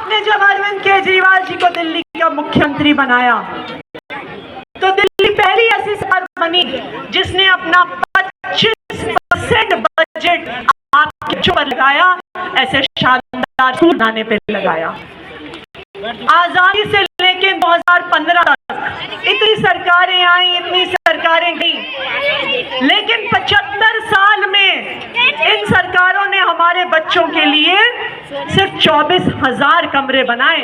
आपने जब अरविंद केजरीवाल जी को दिल्ली का मुख्यमंत्री बनाया तो दिल्ली पहली ऐसी सरकार बनी जिसने अपना 25% बजट आपके बच्चों पर लगाया, ऐसे शानदार स्कूल बनाने पर लगाया। आजादी से लेकर 2015 तक इतनी सरकारें आई, इतनी सरकारें गई, लेकिन 75 साल में इन सरकारों ने हमारे बच्चों के लिए सिर्फ 24,000 कमरे बनाए।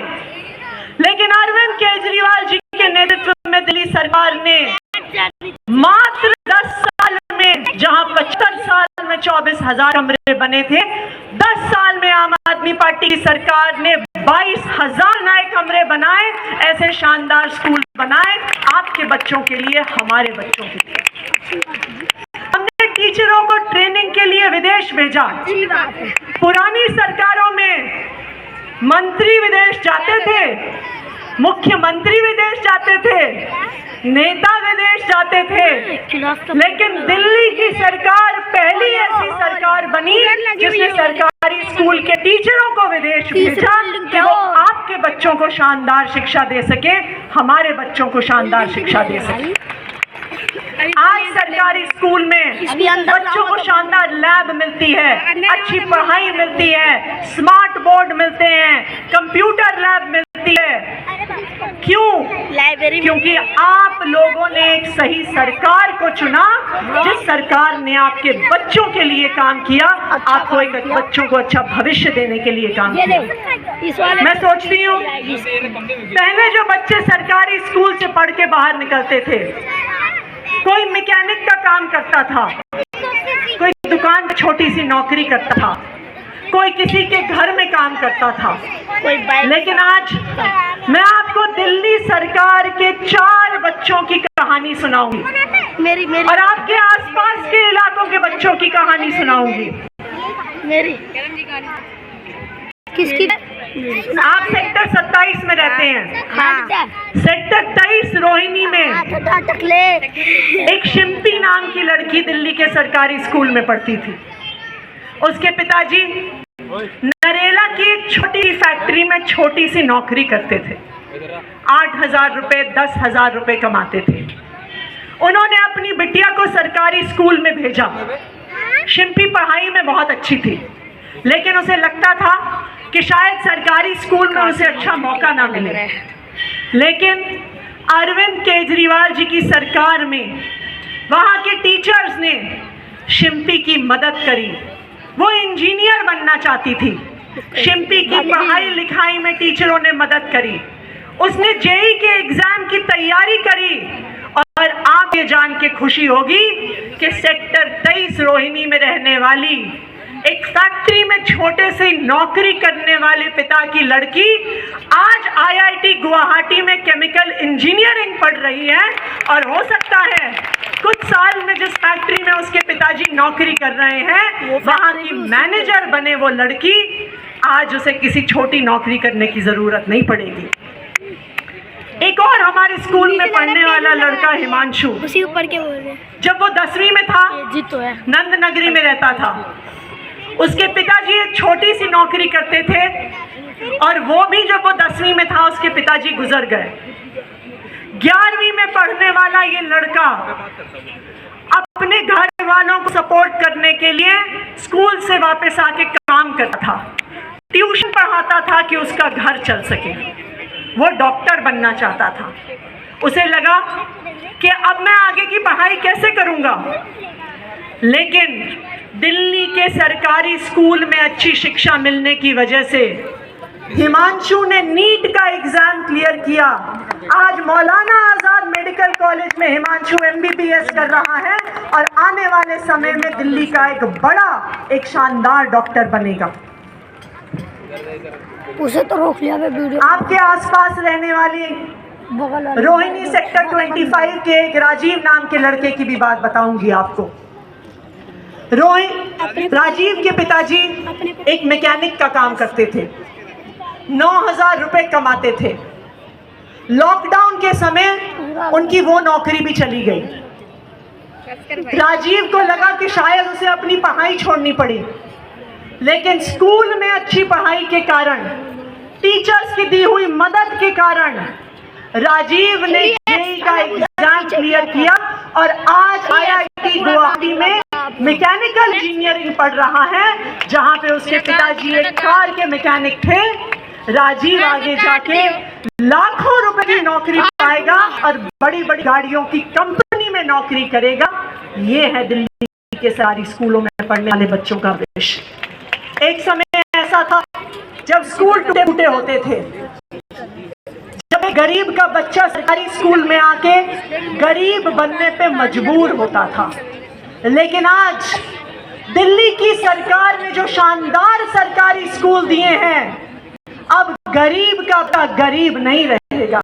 लेकिन अरविंद केजरीवाल जी के नेतृत्व में दिल्ली सरकार ने मात्र 10 साल में, जहां 75 साल में 24,000 कमरे बने थे, 10 साल में आम आदमी पार्टी की सरकार ने 22,000 नए कमरे बनाए, ऐसे शानदार स्कूल बनाए आपके बच्चों के लिए, हमारे बच्चों के लिए। हमने टीचरों को ट्रेनिंग के लिए विदेश भेजा। पुरानी सरकारों में मंत्री विदेश जाते थे, मुख्यमंत्री विदेश जाते थे, नेता विदेश जाते थे, लेकिन दिल्ली की सरकार पहली ऐसी सरकार बनी जिसने सरकारी स्कूल के टीचरों को विदेश भेजा कि वो आपके बच्चों को शानदार शिक्षा दे सके, हमारे बच्चों को शानदार शिक्षा दे सके। आज सरकारी स्कूल में बच्चों को शानदार लैब मिलती है, अच्छी पढ़ाई मिलती है, स्मार्ट बोर्ड मिलते हैं, कंप्यूटर लैब मिलती है। क्यों? क्योंकि आप लोगों ने एक सही सरकार को चुना, जिस सरकार ने आपके बच्चों के लिए काम किया, आपको एक बच्चों को अच्छा भविष्य देने के लिए काम किया। मैं सोचती हूँ पहले जो बच्चे सरकारी स्कूल से पढ़ के बाहर निकलते थे, कोई मैकेनिक का काम करता था, कोई दुकान में छोटी सी नौकरी करता था, कोई किसी के घर में काम करता था, लेकिन आज मैं आपको दिल्ली सरकार के 4 बच्चों की कहानी सुनाऊंगी और आपके आसपास के इलाकों के बच्चों की कहानी सुनाऊंगी। किसकी? आप सेक्टर 27 में रहते हैं। हाँ। सेक्टर 23 रोहिणी में एक शिम्पी नाम की लड़की दिल्ली के सरकारी स्कूल में पढ़ती थी। उसके पिताजी नरेला की एक छोटी फैक्ट्री में छोटी सी नौकरी करते थे, 8,000 रुपए 10,000 रुपए कमाते थे। उन्होंने अपनी बिटिया को सरकारी स्कूल में भेजा। शिम्पी पढ़ाई में बहुत अच्छी थी, लेकिन उसे लगता था कि शायद सरकारी स्कूल में उसे अच्छा मौका ना मिले। लेकिन अरविंद केजरीवाल जी की सरकार में वहाँ के टीचर्स ने शिम्पी की मदद करी। वो इंजीनियर बनना चाहती थी, शिम्पी की पढ़ाई लिखाई में टीचरों ने मदद करी। उसने जेईई के एग्जाम की तैयारी करी और आप ये जान के खुशी होगी कि सेक्टर 23 रोहिणी में रहने वाली एक फैक्ट्री में छोटे से नौकरी करने वाले पिता की लड़की आज आईआईटी गुवाहाटी में केमिकल इंजीनियरिंग पढ़ रही है। और हो सकता है कुछ साल में जिस फैक्ट्री में उसके पिताजी नौकरी कर रहे हैं, वहां की मैनेजर बने वो लड़की, आज उसे किसी छोटी नौकरी करने की जरूरत नहीं पड़ेगी। एक और हमारे स्कूल में पढ़ने वाला लड़का हिमांशु, उसी ऊपर के बोल रहे, जब वो 10वीं में था, नंद नगरी में रहता था, उसके पिताजी एक छोटी सी नौकरी करते थे और वो भी जब वो 10वीं में था उसके पिताजी गुजर गए। 11वीं में पढ़ने वाला ये लड़का अपने घर वालों को सपोर्ट करने के लिए स्कूल से वापस आके काम करता था, ट्यूशन पढ़ाता था कि उसका घर चल सके। वो डॉक्टर बनना चाहता था। उसे लगा कि अब मैं आगे की पढ़ाई कैसे करूंगा, लेकिन दिल्ली के सरकारी स्कूल में अच्छी शिक्षा मिलने की वजह से हिमांशु ने नीट का एग्जाम क्लियर किया। आज मौलाना आजाद मेडिकल कॉलेज में हिमांशु MBBS कर रहा है और आने वाले समय में दिल्ली का एक बड़ा, एक शानदार डॉक्टर बनेगा। उसे तो रोक लिया वीडियो। आपके आसपास रहने वाली रोहिणी सेक्टर 25 के एक राजीव नाम के लड़के की भी बात बताऊंगी आपको। राजीव के पिताजी एक मैकेनिक का काम करते थे, 9,000 रुपए कमाते थे। लॉकडाउन के समय उनकी वो नौकरी भी चली गई। राजीव को लगा कि शायद उसे अपनी पढ़ाई छोड़नी पड़ी, लेकिन स्कूल में अच्छी पढ़ाई के कारण टीचर्स की दी हुई मदद के कारण राजीव ने जेईई का एग्जाम क्लियर किया और आज आईआईटी गुवाहाटी में मैकेनिकल इंजीनियरिंग पढ़ रहा है, जहां पे उसके पिताजी एक कार के मैकेनिक थे। राजीव आगे जाके लाखों रुपए की नौकरी पाएगा और बड़ी बड़ी गाड़ियों की कंपनी में नौकरी करेगा। ये है दिल्ली के सारी स्कूलों में पढ़ने वाले बच्चों का भविष्य। एक समय ऐसा था जब स्कूल टूटे फूटे होते थे, जब एक गरीब का बच्चा सरकारी स्कूल में आके गरीब बनने पे मजबूर होता था। लेकिन आज दिल्ली की सरकार ने जो शानदार सरकारी स्कूल दिए हैं, अब गरीब का बच्चा गरीब नहीं रहेगा।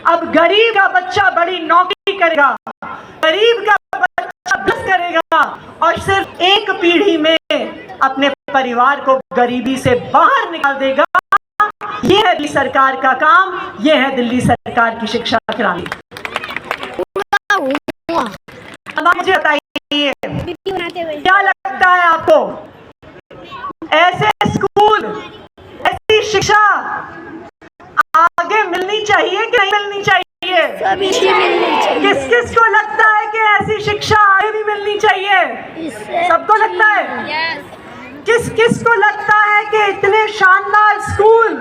अब गरीब का बच्चा बड़ी नौकरी करेगा, गरीब का बच्चा बिजनेस करेगा और सिर्फ एक पीढ़ी में अपने परिवार को गरीबी से बाहर निकाल देगा। ये है दिल्ली सरकार का काम, ये है दिल्ली सरकार की शिक्षा क्रांति। अब मुझे बताइए, क्या लगता है आपको, ऐसे स्कूल, ऐसी शिक्षा आगे मिलनी चाहिए कि नहीं मिलनी चाहिए? किस किस को लगता है कि ऐसी शिक्षा आगे भी मिलनी चाहिए? सबको लगता है? किस किस को लगता है कि इतने शानदार स्कूल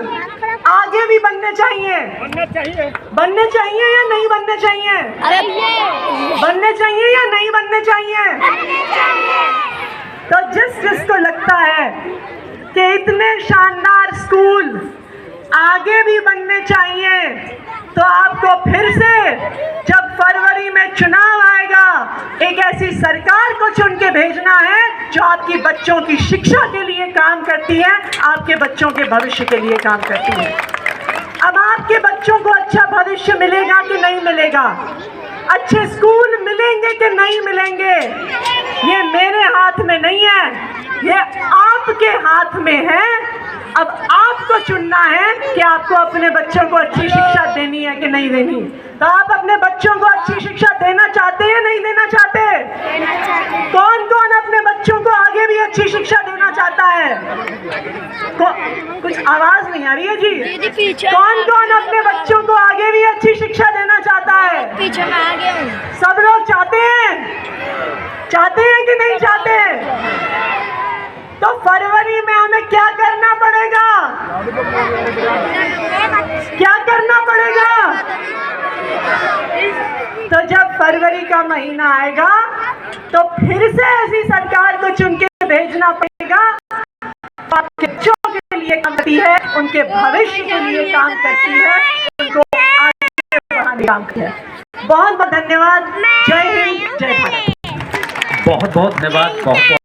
आगे भी बनने चाहिए? बनने चाहिए या नहीं बनने चाहिए? बनने चाहिए या नहीं बनने चाहिए? तो जिस जिसको लगता है कि इतने शानदार स्कूल आगे भी बनने चाहिए, तो आपको फिर से जब फरवरी में चुनाव आएगा, एक ऐसी सरकार को चुन के भेजना है जो आपकी बच्चों की शिक्षा के लिए काम करती है, आपके बच्चों के भविष्य के लिए काम करती है। अब आपके बच्चों को अच्छा भविष्य मिलेगा कि नहीं मिलेगा, अच्छे स्कूल मिलेंगे कि नहीं मिलेंगे, ये मेरे हाथ में नहीं है, ये आपके हाथ में है। अब आपको चुनना है कि आपको अपने बच्चों को अच्छी शिक्षा देनी है कि नहीं देनी। तो आप अपने बच्चों को अच्छी शिक्षा देना चाहते हैं, नहीं देना चाहते? कौन कौन अपने बच्चों को आगे भी अच्छी शिक्षा देना चाहता है? कुछ आवाज नहीं आ रही है जी। कौन कौन अपने बच्चों को आगे भी अच्छी शिक्षा देना चाहता है? पीछे में आ गया हूँ। सब लोग चाहते हैं? चाहते हैं कि नहीं चाहते? तो फरवरी में हमें क्या करना पड़ेगा? क्या करना पड़ेगा? तो जब फरवरी का महीना आएगा तो फिर से ऐसी सरकार को चुन के भेजना पड़ेगा, आपके बच्चों के लिए काम करती है, उनके भविष्य के लिए काम करती है, उनको आगे बढ़ाने काम करती है। बहुत बहुत धन्यवाद। जय हिंद, जय भारत। बहुत बहुत धन्यवाद। बहुत